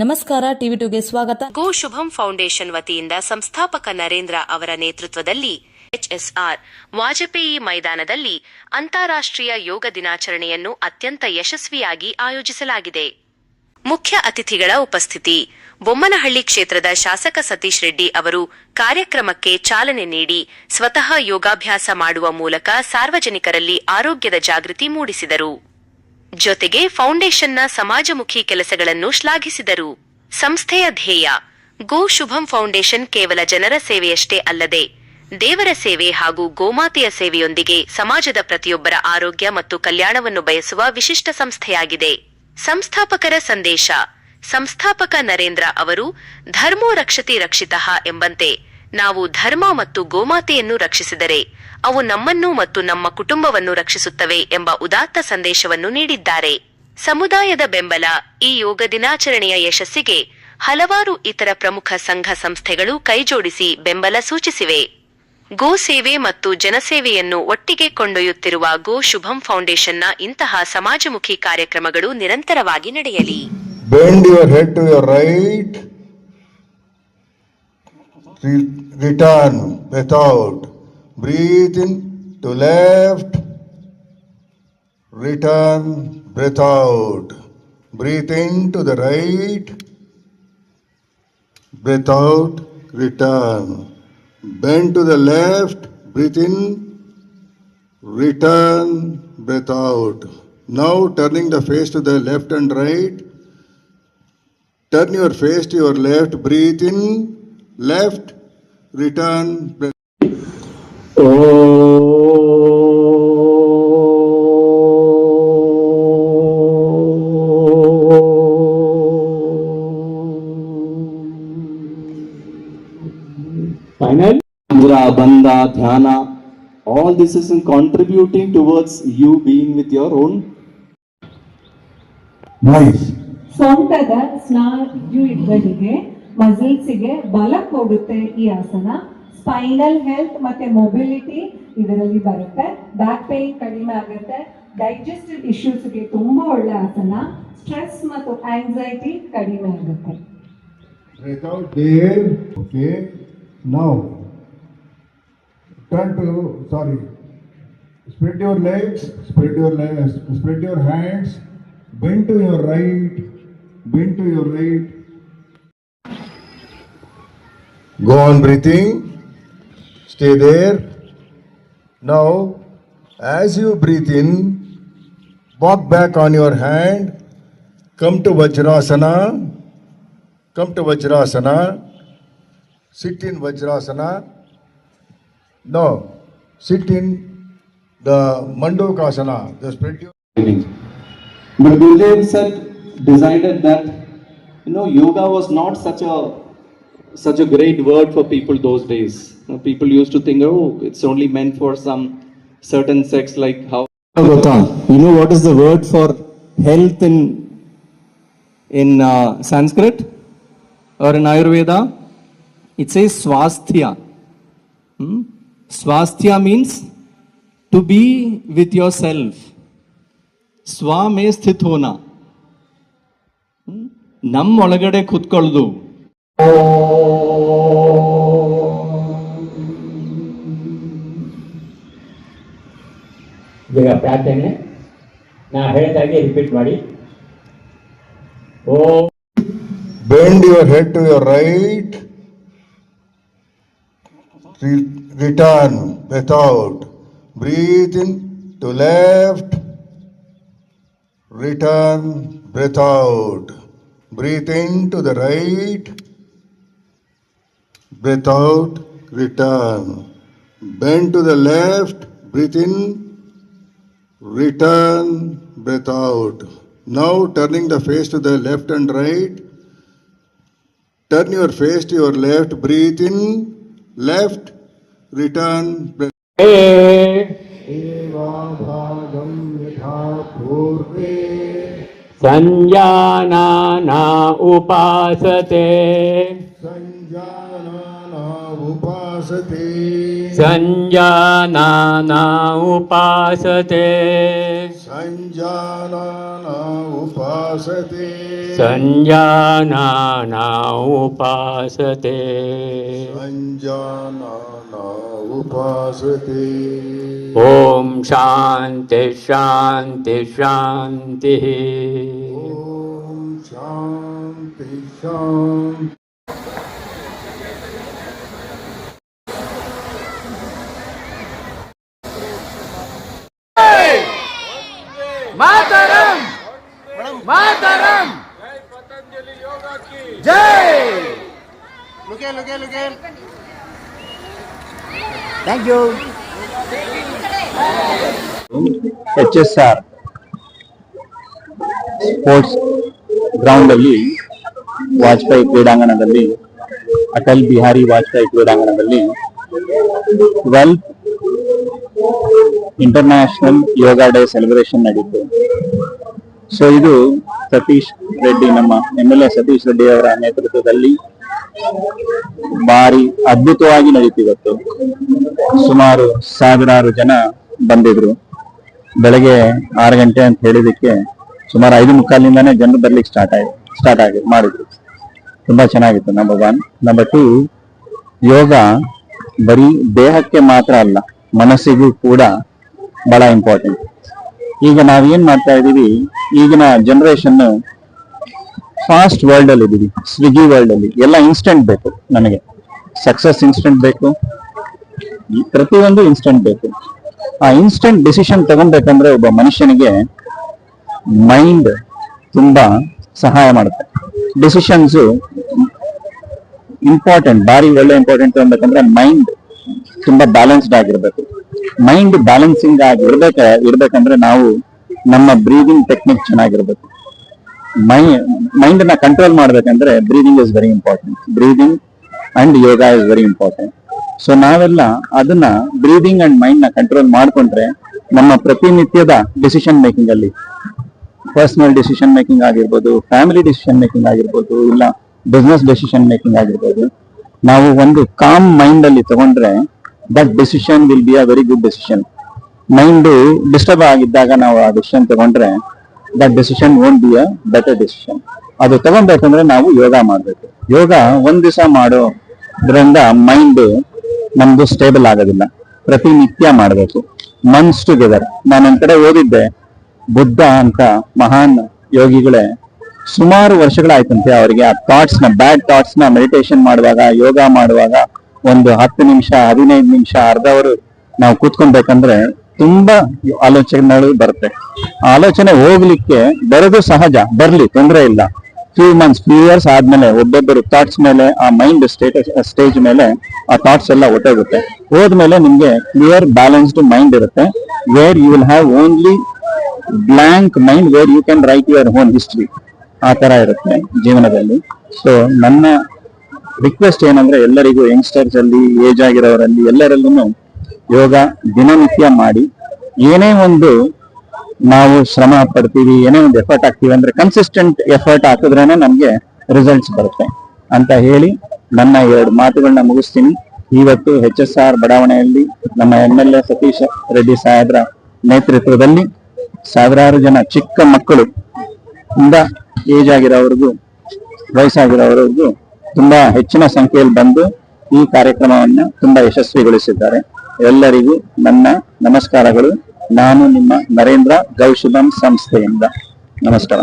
ನಮಸ್ಕಾರ, ಟಿವಿ2ಗೆ ಸ್ವಾಗತ. ಗೋ ಶುಭಂ ಫೌಂಡೇಶನ್ ವತಿಯಿಂದ ಸಂಸ್ಥಾಪಕ ನರೇಂದ್ರ ಅವರ ನೇತೃತ್ವದಲ್ಲಿ ಎಚ್ಎಸ್ಆರ್ ವಾಜಪೇಯಿ ಮೈದಾನದಲ್ಲಿ ಅಂತಾರಾಷ್ಟ್ರೀಯ ಯೋಗ ದಿನಾಚರಣೆಯನ್ನು ಅತ್ಯಂತ ಯಶಸ್ವಿಯಾಗಿ ಆಯೋಜಿಸಲಾಗಿದೆ. ಮುಖ್ಯ ಅತಿಥಿಗಳ ಉಪಸ್ಥಿತಿ. ಬೊಮ್ಮನಹಳ್ಳಿ ಕ್ಷೇತ್ರದ ಶಾಸಕ ಸತೀಶ್ ರೆಡ್ಡಿ ಅವರು ಕಾರ್ಯಕ್ರಮಕ್ಕೆ ಚಾಲನೆ ನೀಡಿ ಸ್ವತಃ ಯೋಗಾಭ್ಯಾಸ ಮಾಡುವ ಮೂಲಕ ಸಾರ್ವಜನಿಕರಲ್ಲಿ ಆರೋಗ್ಯದ ಜಾಗೃತಿ ಮೂಡಿಸಿದರು. ಜೊತೆಗೆ ಫೌಂಡೇಶನ್ನ ಸಮಾಜಮುಖಿ ಕೆಲಸಗಳನ್ನು ಶ್ಲಾಘಿಸಿದರು. ಸಂಸ್ಥೆಯ ಧ್ಯೇಯ ಗೋ ಶುಭಂ ಫೌಂಡೇಶನ್ ಕೇವಲ ಜನರ ಸೇವೆಯಷ್ಟೇ ಅಲ್ಲದೆ ದೇವರ ಸೇವೆ ಹಾಗೂ ಗೋಮಾತೆಯ ಸೇವೆಯೊಂದಿಗೆ ಸಮಾಜದ ಪ್ರತಿಯೊಬ್ಬರ ಆರೋಗ್ಯ ಮತ್ತು ಕಲ್ಯಾಣವನ್ನು ಬಯಸುವ ವಿಶಿಷ್ಟ ಸಂಸ್ಥೆಯಾಗಿದೆ. ಸಂಸ್ಥಾಪಕರ ಸಂದೇಶ. ಸಂಸ್ಥಾಪಕ ನರೇಂದ್ರ ಅವರು ಧರ್ಮೋ ರಕ್ಷತಿ ರಕ್ಷಿತಃ ಎಂಬಂತೆ ನಾವು ಧರ್ಮ ಮತ್ತು ಗೋಮಾತೆಯನ್ನು ರಕ್ಷಿಸಿದರೆ ಅವು ನಮ್ಮನ್ನು ಮತ್ತು ನಮ್ಮ ಕುಟುಂಬವನ್ನು ರಕ್ಷಿಸುತ್ತವೆ ಎಂಬ ಉದಾತ್ತ ಸಂದೇಶವನ್ನು ನೀಡಿದ್ದಾರೆ. ಸಮುದಾಯದ ಬೆಂಬಲ. ಈ ಯೋಗ ದಿನಾಚರಣೆಯ ಯಶಸ್ಸಿಗೆ ಹಲವಾರು ಇತರ ಪ್ರಮುಖ ಸಂಘ ಸಂಸ್ಥೆಗಳು ಕೈಜೋಡಿಸಿ ಬೆಂಬಲ ಸೂಚಿಸಿವೆ. ಗೋ ಸೇವೆ ಮತ್ತು ಜನಸೇವೆಯನ್ನು ಒಟ್ಟಿಗೆ ಕೊಂಡೊಯ್ಯುತ್ತಿರುವ ಗೋ ಶುಭಂ ಫೌಂಡೇಶನ್ನ ಇಂತಹ ಸಮಾಜಮುಖಿ ಕಾರ್ಯಕ್ರಮಗಳು ನಿರಂತರವಾಗಿ ನಡೆಯಲಿ. Bend your head to your right. Return breath out. Breathe in to left. Return breath out. Breathe in to the right. Breath out. Return. Bend to the left. Breathe in. Return. Breath out. Now turning the face to the left and right. Turn your face to your left, breathe in, left, return. Final. Mudra, Bandha, Dhyana, all this is in contributing towards you being with your own. Nice. ಸೊಂಟದ ಸ್ನಾಯುಗಳಿಗೆ ಮಸಲ್ಸ್ಗೆ ಬಲ ಕೊಡುತ್ತೆ ಈ ಆಸನ. Spinal health ಮತ್ತೆ mobility ಇದರಲ್ಲಿ ಬರುತ್ತೆ. Back pain ಕಡಿಮೆ ಆಗುತ್ತೆ. ಡೈಜೆಸ್ಟಿವ್ ಇಶ್ಯೂಸ್ಗೆ ತುಂಬಾ ಒಳ್ಳೆ ಆಸನ. ಸ್ಟ್ರೆಸ್ ಮತ್ತು ಆಂಗ್ಸೈಟಿ ಕಡಿಮೆ ಆಗುತ್ತೆ. Breath out there. Okay. Now turn to spread your legs, spread your hands, bend to your right. Bend to your right. Go on breathing. Stay there. Now, as you breathe in, walk back on your hand. Come to Vajrasana. Come to Vajrasana. Sit in Vajrasana. No, sit in the Mandukasana. Just spread your. But Gurudev said, decided that yoga was not such a great word for people those days. People used to think, oh, it's only meant for some certain sects, like how. You know what is the word for health in Sanskrit or in Ayurveda? It says swasthya. Swasthya means to be with yourself. Swa mein sthit hona. ನಮ್ಮ ಒಳಗಡೆ ಕೂತ್ಕೊಳ್ಳೋದು. ಈಗ ಪ್ರಾರ್ಥನೆ ನಾ ಹೇಳಿದಾಗೆ repeat ಮಾಡಿ. Bend your head to your right. Return breath out. Breathe in to left. Return breath out. Breathe in to the right. Breath out. Return. Bend to the left. Breathe in. Return. Breath out. Now turning the face to the left and right. Turn your face to your left. Breathe in. Left. Return. ಸಂಜಾನನ ಉಪಾಸತೆ. ಸಂಜಾನನ उपासते ಸಂಜಾನಾನ ಉಪಾಸತೆ संजानान उपासते ಸಂಜಾನಾನ ಉಪಾಸತೆ संजानान उपासते ಓಂ ಶಾಂತಿ ಶಾಂತಿ ಶಾಂತಿ ॐ शान्ति शान्ति HSR sports ground ಅಲ್ಲಿ ವಾಜಪೇಯಿ ಕ್ರೀಡಾಂಗಣದಲ್ಲಿ ಅಟಲ್ ಬಿಹಾರಿ ವಾಜಪೇಯಿ ಕ್ರೀಡಾಂಗಣದಲ್ಲಿ 12th international ಯೋಗ day celebration ನಡೀತು. So ಇದು ಸತೀಶ್ ರೆಡ್ಡಿ, ನಮ್ಮ MLA Satish Reddy ಅವರ ನೇತೃತ್ವದಲ್ಲಿ ಭಾರಿ ಅದ್ಭುತವಾಗಿ ನಡೀತು. ಇವತ್ತು ಸುಮಾರು ಸಾವಿರಾರು ಜನ ಬಂದಿದ್ರು. ಬೆಳಗ್ಗೆ 6 ಗಂಟೆ ಅಂತ ಹೇಳಿದಕ್ಕೆ ಸುಮಾರು 5:45 ಜನರು ಬರ್ಲಿಕ್ಕೆ ಸ್ಟಾರ್ಟ್ ಮಾಡಿದ್ರು. ತುಂಬಾ ಚೆನ್ನಾಗಿತ್ತು. ನಂಬರ್ 1. ನಂಬರ್ 2, ಯೋಗ ಬರೀ ದೇಹಕ್ಕೆ ಮಾತ್ರ ಅಲ್ಲ, ಮನಸ್ಸಿಗೂ ಕೂಡ ಬಹಳ ಇಂಪಾರ್ಟೆಂಟ್. ಈಗ ನಾವೇನ್ ಮಾಡ್ತಾ ಇದೀವಿ, ಈಗಿನ ಜನರೇಷನ್ ಫಾಸ್ಟ್ ವರ್ಲ್ಡ್ ಅಲ್ಲಿ ಇದೀವಿ, ಸ್ವಿಗ್ಗಿ ವರ್ಲ್ಡ್ ಅಲ್ಲಿ ಎಲ್ಲ ಇನ್ಸ್ಟೆಂಟ್ ಬೇಕು. ನನಗೆ ಸಕ್ಸಸ್ ಇನ್ಸ್ಟೆಂಟ್ ಬೇಕು, ಪ್ರತಿಯೊಂದು ಇನ್ಸ್ಟೆಂಟ್ ಬೇಕು. ಆ ಇನ್ಸ್ಟೆಂಟ್ ಡಿಸಿಷನ್ ತಗೊಬೇಕಂದ್ರೆ ಒಬ್ಬ ಮನುಷ್ಯನಿಗೆ ಮೈಂಡ್ ತುಂಬಾ ಸಹಾಯ ಮಾಡುತ್ತೆ. ಡಿಸಿಷನ್ಸ್ ಇಂಪಾರ್ಟೆಂಟ್, ಭಾರಿ ಒಳ್ಳೆ ಇಂಪಾರ್ಟೆಂಟ್ ತಗೊಬೇಕಂದ್ರೆ ಮೈಂಡ್ ತುಂಬಾ ಬ್ಯಾಲೆನ್ಸ್ಡ್ ಆಗಿರ್ಬೇಕು. ಮೈಂಡ್ ಬ್ಯಾಲೆನ್ಸಿಂಗ್ ಆಗಿ ಇರ್ಬೇಕಂದ್ರೆ ನಾವು ನಮ್ಮ ಬ್ರೀದಿಂಗ್ ಟೆಕ್ನಿಕ್ ಚೆನ್ನಾಗಿರ್ಬೇಕು. ಮೈಂಡ್ ನ ಕಂಟ್ರೋಲ್ ಮಾಡ್ಬೇಕಂದ್ರೆ breathing is very important. Breathing and yoga is very important. So ನಾವೆಲ್ಲ ಅದನ್ನ ಬ್ರೀದಿಂಗ್ ಅಂಡ್ ಮೈಂಡ್ ನ ಕಂಟ್ರೋಲ್ ಮಾಡ್ಕೊಂಡ್ರೆ ನಮ್ಮ ಪ್ರತಿನಿತ್ಯದ ಡಿಸಿಷನ್ ಮೇಕಿಂಗ್ ಅಲ್ಲಿ, ಪರ್ಸನಲ್ ಡಿಸಿಷನ್ ಮೇಕಿಂಗ್ ಆಗಿರ್ಬೋದು, ಫ್ಯಾಮಿಲಿ ಡಿಸಿಷನ್ ಮೇಕಿಂಗ್ ಆಗಿರ್ಬೋದು, ಇಲ್ಲ ಬಿಸ್ನೆಸ್ ಡಿಸಿಷನ್ ಮೇಕಿಂಗ್ ಆಗಿರ್ಬೋದು, ನಾವು ಒಂದು ಕಾಮ್ ಮೈಂಡ್ ಅಲ್ಲಿ ತಗೊಂಡ್ರೆ that decision will be a very good decision. Mind disturb ಆಗಿದ್ದಾಗ ನಾವು ಆ ಡಿಸಿಷನ್ ತಗೊಂಡ್ರೆ that decision won't be a better decision. ಅದು ತಗೊಬೇಕಂದ್ರೆ ನಾವು ಯೋಗ ಮಾಡ್ಬೇಕು. ಯೋಗ ಒಂದ್ ದಿವಸ ಮಾಡೋದ್ರಿಂದ ಮೈಂಡ್ ನಮ್ದು ಸ್ಟೇಬಲ್ ಆಗೋದಿಲ್ಲ. ಪ್ರತಿನಿತ್ಯ ಮಾಡ್ಬೇಕು. Months together. ನಾನು ಒಂದ್ ಕಡೆ ಓದಿದ್ದೆ, ಬುದ್ಧ ಅಂತ ಮಹಾನ್ ಯೋಗಿಗಳೇ ಸುಮಾರು ವರ್ಷಗಳಾಯ್ತಂತೆ ಅವರಿಗೆ ಆ ಥಾಟ್ಸ್ ನ, ಬ್ಯಾಡ್ ಥಾಟ್ಸ್ ನ ಮೆಡಿಟೇಷನ್ ಮಾಡುವಾಗ, ಯೋಗ ಮಾಡುವಾಗ ಒಂದು 10 ನಿಮಿಷ, 15 ನಿಮಿಷ, ಅರ್ಧ ಅವರು ನಾವು ಕೂತ್ಕೊಬೇಕಂದ್ರೆ ತುಂಬಾ ಆಲೋಚನೆಗಳು ಬರುತ್ತೆ. ಆ ಆಲೋಚನೆ ಹೋಗ್ಲಿಕ್ಕೆ ಬರೋದು ಸಹಜ, ಬರ್ಲಿ, ತೊಂದರೆ ಇಲ್ಲ. ಫ್ಯೂ ಇಯರ್ಸ್ ಆದ್ಮೇಲೆ ಒಬ್ಬೊಬ್ಬರು ಥಾಟ್ಸ್ ಮೇಲೆ, ಆ ಮೈಂಡ್ ಸ್ಟೇಜ್ ಮೇಲೆ ಆ ಥಾಟ್ಸ್ ಎಲ್ಲ ಒಟ್ಟೋಗುತ್ತೆ. ಹೋದ್ಮೇಲೆ ನಿಮ್ಗೆ ಕ್ಲಿಯರ್ ಬ್ಯಾಲೆನ್ಸ್ಡ್ ಮೈಂಡ್ ಇರುತ್ತೆ, where you will have only blank mind where you can write your own history. ಆ ತರ ಇರುತ್ತೆ ಜೀವನದಲ್ಲಿ. ಸೊ ನನ್ನ ರಿಕ್ವೆಸ್ಟ್ ಏನಂದ್ರೆ ಎಲ್ಲರಿಗೂ, ಯಂಗ್ಸ್ಟರ್ಸ್ ಅಲ್ಲಿ, ಏಜ್ ಆಗಿರೋರಲ್ಲಿ, ಎಲ್ಲರಲ್ಲೂ ಯೋಗ ದಿನನಿತ್ಯ ಮಾಡಿ. ಏನೇ ಒಂದು ನಾವು ಶ್ರಮ ಪಡ್ತೀವಿ, ಏನೇ ಒಂದು ಎಫರ್ಟ್ ಹಾಕ್ತೀವಿ ಅಂದ್ರೆ ಕನ್ಸಿಸ್ಟೆಂಟ್ ಎಫರ್ಟ್ ಹಾಕಿದ್ರೇನೆ ನಮ್ಗೆ ರಿಸಲ್ಟ್ಸ್ ಬರುತ್ತೆ ಅಂತ ಹೇಳಿ ನನ್ನ 2 ಮಾತುಗಳನ್ನ ಮುಗಿಸ್ತೀನಿ. ಇವತ್ತು HSR ಬಡಾವಣೆಯಲ್ಲಿ ನಮ್ಮ MLA ಸತೀಶ್ ರೆಡ್ಡಿ ಸಾಹೇಬ್ರ ನೇತೃತ್ವದಲ್ಲಿ ಸಾವಿರಾರು ಜನ ಚಿಕ್ಕ ಮಕ್ಕಳು ಇಂದ ಏಜ್ ಆಗಿರೋವರೆಗೂ, ವಯಸ್ಸಾಗಿರೋವರೆಗೂ ತುಂಬಾ ಹೆಚ್ಚಿನ ಸಂಖ್ಯೆಯಲ್ಲಿ ಬಂದು ಈ ಕಾರ್ಯಕ್ರಮವನ್ನು ತುಂಬಾ ಯಶಸ್ವಿಗೊಳಿಸಿದ್ದಾರೆ. ಎಲ್ಲರಿಗೂ ನನ್ನ ನಮಸ್ಕಾರಗಳು. ನಾನು ನಿಮ್ಮ ನರೇಂದ್ರ ಗೌಶುಭಂ ಸಂಸ್ಥೆಯಿಂದ. ನಮಸ್ಕಾರ.